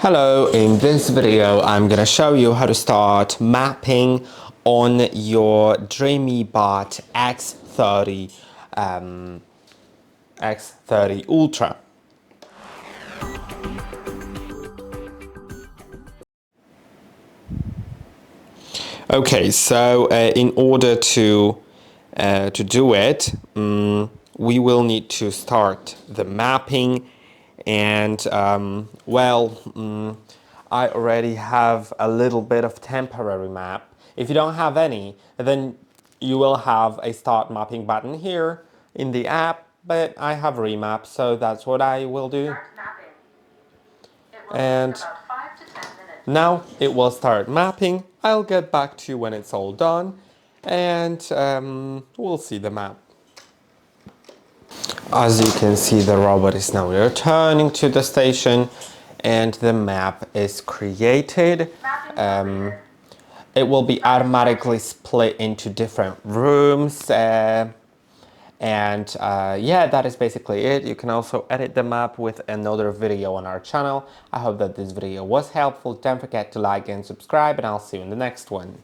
Hello, in this video I'm gonna show you how to start mapping on your DREAME X30 X30 Ultra. Okay, so in order to do it, we will need to start the mapping, and I already have a little bit of temporary map. If you don't have any, then you will have a start mapping button here in the app, but I have Remap, so that's what I will do. And now it will start mapping. I'll get back to you when it's all done, and we'll see the map. As you can see, the robot is now returning to the station and the map is created. It will be automatically split into different rooms, yeah, that is basically it. You can also edit the map with another video on our channel. I hope that this video was helpful. Don't forget to like and subscribe, and I'll see you in the next one.